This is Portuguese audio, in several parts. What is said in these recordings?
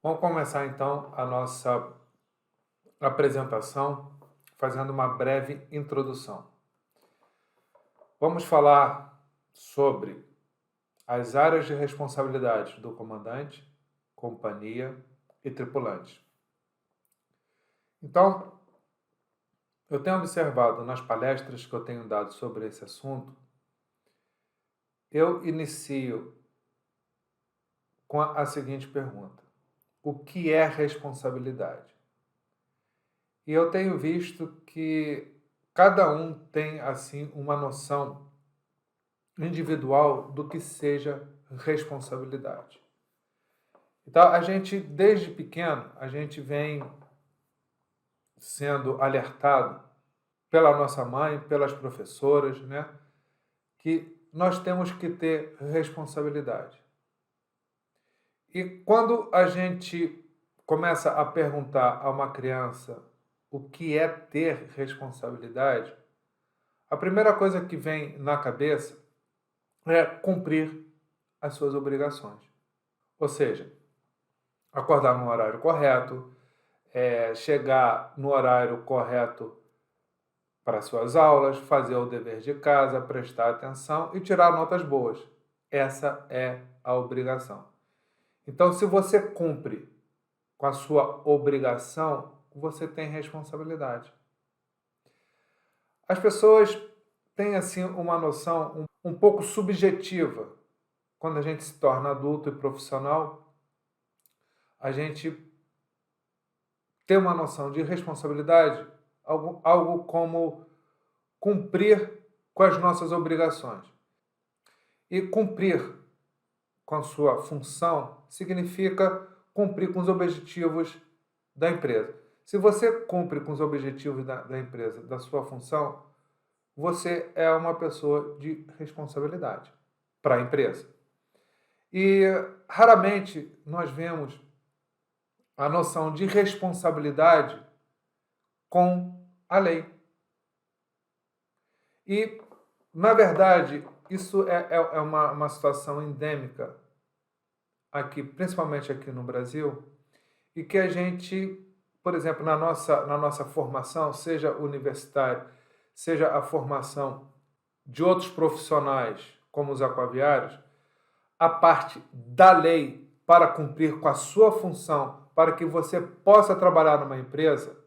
Vamos começar então a nossa apresentação fazendo uma breve introdução. Vamos falar sobre as áreas de responsabilidade do comandante, companhia e tripulante. Então, eu tenho observado nas palestras que eu tenho dado sobre esse assunto, eu inicio com a seguinte pergunta: o que é responsabilidade? E eu tenho visto que cada um tem assim uma noção individual do que seja responsabilidade. Então, a gente desde pequeno, a gente vem sendo alertado pela nossa mãe, pelas professoras, né, que nós temos que ter responsabilidade. E quando a gente começa a perguntar a uma criança o que é ter responsabilidade, a primeira coisa que vem na cabeça é cumprir as suas obrigações. Ou seja, acordar no horário correto, chegar no horário correto para suas aulas, fazer o dever de casa, prestar atenção e tirar notas boas. Essa é a obrigação. Então, se você cumpre com a sua obrigação, você tem responsabilidade. As pessoas têm assim uma noção um pouco subjetiva. Quando a gente se torna adulto e profissional, a gente tem uma noção de responsabilidade, algo como cumprir com as nossas obrigações. E cumprir com a sua função significa cumprir com os objetivos da empresa. Se você cumpre com os objetivos da empresa, da sua função, você é uma pessoa de responsabilidade para a empresa. E raramente nós vemos a noção de responsabilidade com a lei. E, na verdade, isso é uma situação endêmica aqui, principalmente aqui no Brasil, e que a gente, por exemplo, na nossa formação, seja universitária, seja a formação de outros profissionais, como os aquaviários, a parte da lei para cumprir com a sua função, para que você possa trabalhar numa empresa,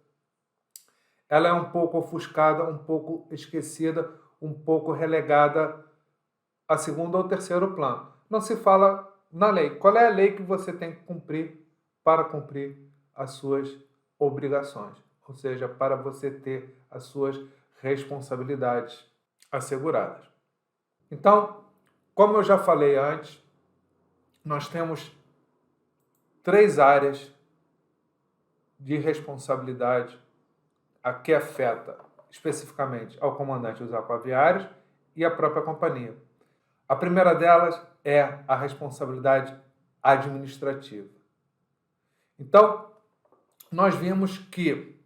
ela é um pouco ofuscada, um pouco esquecida, um pouco relegada a segundo ou terceiro plano. Não se fala na lei. Qual é a lei que você tem que cumprir para cumprir as suas obrigações? Ou seja, para você ter as suas responsabilidades asseguradas. Então, como eu já falei antes, nós temos 3 áreas de responsabilidade a que afeta especificamente ao comandante dos aquaviários e à própria companhia. A primeira delas é a responsabilidade administrativa. Então, nós vimos que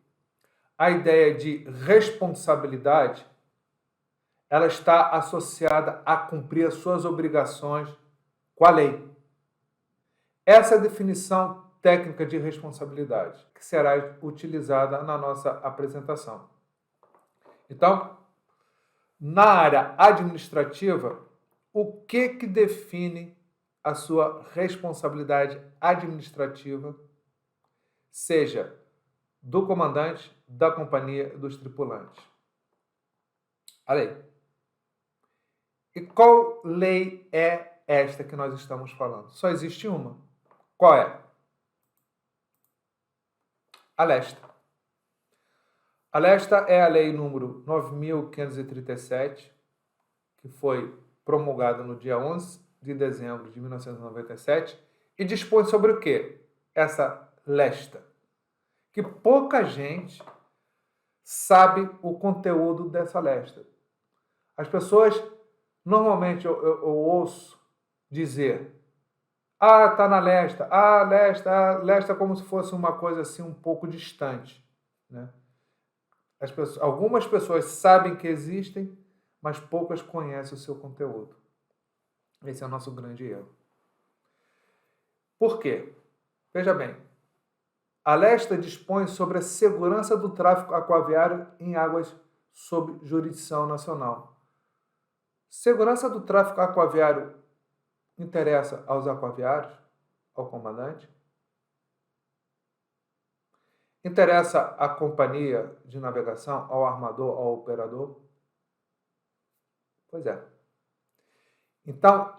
a ideia de responsabilidade ela está associada a cumprir as suas obrigações com a lei. Essa é a definição técnica de responsabilidade que será utilizada na nossa apresentação. Então, na área administrativa, o que define a sua responsabilidade administrativa, seja do comandante, da companhia, dos tripulantes? A lei. E qual lei é esta que nós estamos falando? Só existe uma. Qual é? A Lesta. A Lesta é a lei número 9.537, que foi promulgada no dia 11 de dezembro de 1997, e dispõe sobre o quê? Essa Lesta. Que pouca gente sabe o conteúdo dessa Lesta. As pessoas, normalmente eu ouço dizer: ah, está na Lesta, Lesta como se fosse uma coisa assim um pouco distante, né? Algumas pessoas sabem que existem, mas poucas conhecem o seu conteúdo. Esse é o nosso grande erro. Por quê? Veja bem, a Lesta dispõe sobre a segurança do tráfego aquaviário em águas sob jurisdição nacional. Segurança do tráfego aquaviário interessa aos aquaviários, ao comandante? Interessa à companhia de navegação, ao armador, ao operador? Pois é. Então,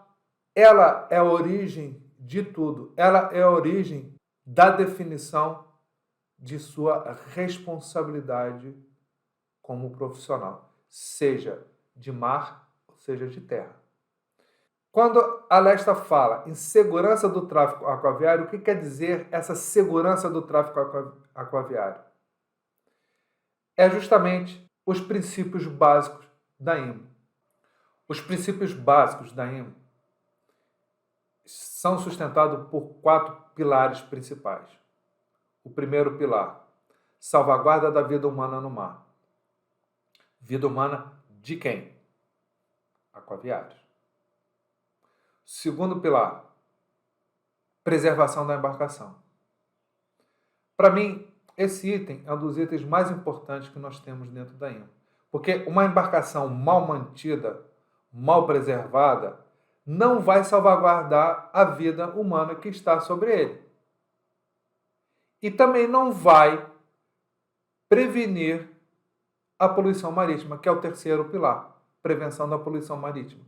ela é a origem de tudo. Ela é a origem da definição de sua responsabilidade como profissional, seja de mar, seja de terra. Quando a Lesta fala em segurança do tráfego aquaviário, o que quer dizer essa segurança do tráfego aquaviário? É justamente os princípios básicos da IMO. Os princípios básicos da IMO são sustentados por 4 pilares principais. O primeiro pilar, salvaguarda da vida humana no mar. Vida humana de quem? Aquaviários. Segundo pilar, preservação da embarcação. Para mim, esse item é um dos itens mais importantes que nós temos dentro da IMO. Porque uma embarcação mal mantida, mal preservada, não vai salvaguardar a vida humana que está sobre ele. E também não vai prevenir a poluição marítima, que é o terceiro pilar, prevenção da poluição marítima.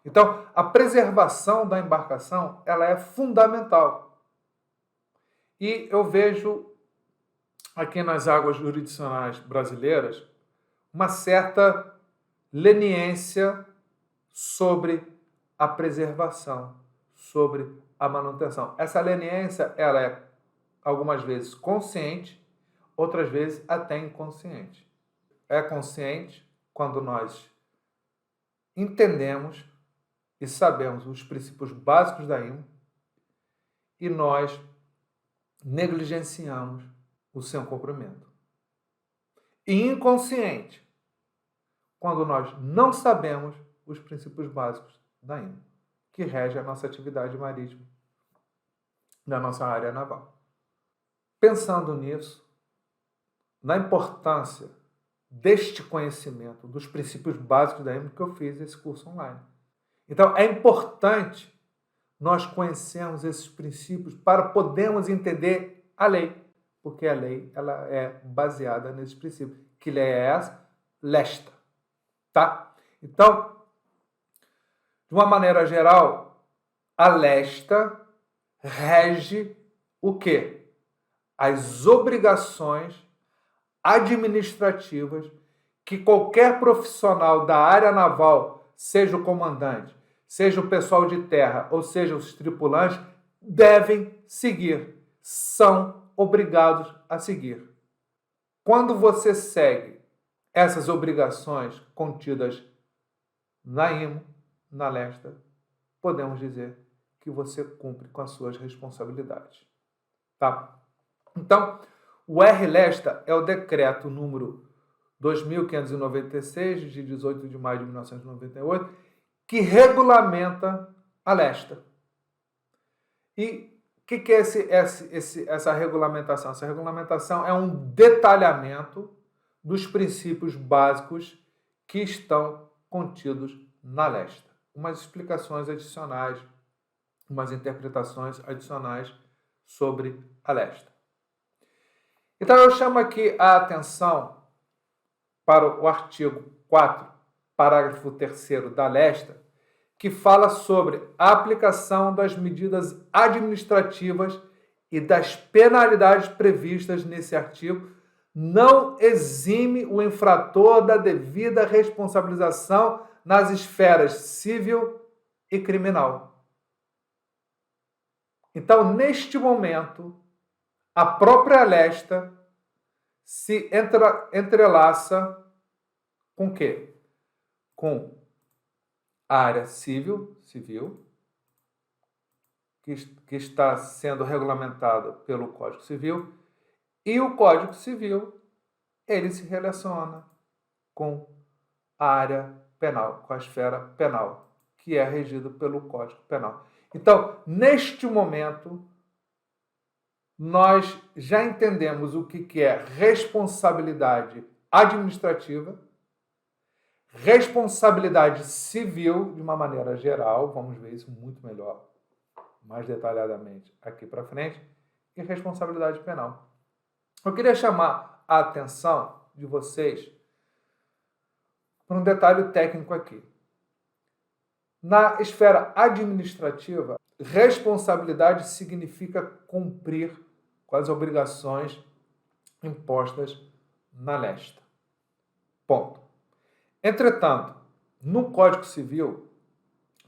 Então, a preservação da embarcação, ela é fundamental. E eu vejo aqui nas águas jurisdicionais brasileiras uma certa leniência sobre a preservação, sobre a manutenção. Essa leniência, ela é algumas vezes consciente, outras vezes até inconsciente. É consciente quando nós entendemos e sabemos os princípios básicos da IMO e nós negligenciamos o seu cumprimento. E inconsciente quando nós não sabemos os princípios básicos da IMO, que rege a nossa atividade marítima da nossa área naval. Pensando nisso, na importância deste conhecimento dos princípios básicos da IMO, que eu fiz esse curso online. Então, é importante nós conhecermos esses princípios para podermos entender a lei, porque a lei ela é baseada nesses princípios. Que lei é essa? Lesta. Tá? Então, de uma maneira geral, a Lesta rege o quê? As obrigações administrativas que qualquer profissional da área naval, seja o comandante, seja o pessoal de terra, ou seja os tripulantes, devem seguir, são obrigados a seguir. Quando você segue essas obrigações contidas na IMO, na Lesta, podemos dizer que você cumpre com as suas responsabilidades. Tá? Então, o R-Lesta é o decreto número 2.596, de 18 de maio de 1998, que regulamenta a Lesta. E o que é essa regulamentação? Essa regulamentação é um detalhamento dos princípios básicos que estão contidos na Lesta. Umas explicações adicionais, umas interpretações adicionais sobre a Lesta. Então, eu chamo aqui a atenção para o artigo 4, parágrafo 3º da Lesta, que fala sobre a aplicação das medidas administrativas e das penalidades previstas nesse artigo, não exime o infrator da devida responsabilização nas esferas civil e criminal. Então, neste momento, a própria Lesta se entrelaça com o quê? Com a área civil, que está sendo regulamentada pelo Código Civil, e o Código Civil, ele se relaciona com a área penal, com a esfera penal, que é regido pelo Código Penal. Então, neste momento, nós já entendemos o que é responsabilidade administrativa, responsabilidade civil, de uma maneira geral, vamos ver isso muito melhor, mais detalhadamente aqui para frente, e responsabilidade penal. Eu queria chamar a atenção de vocês para um detalhe técnico aqui. Na esfera administrativa, responsabilidade significa cumprir com as obrigações impostas na lesta. Ponto. Entretanto, no Código Civil,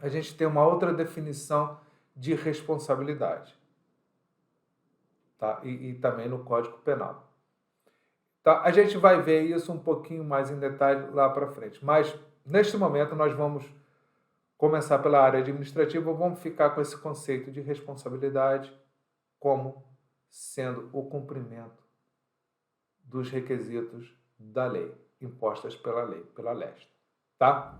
a gente tem uma outra definição de responsabilidade. Tá? E também no Código Penal. Tá? A gente vai ver isso um pouquinho mais em detalhe lá para frente. Mas, neste momento, nós vamos começar pela área administrativa, vamos ficar com esse conceito de responsabilidade como sendo o cumprimento dos requisitos da lei, impostas pela lei, pela leste. Tá?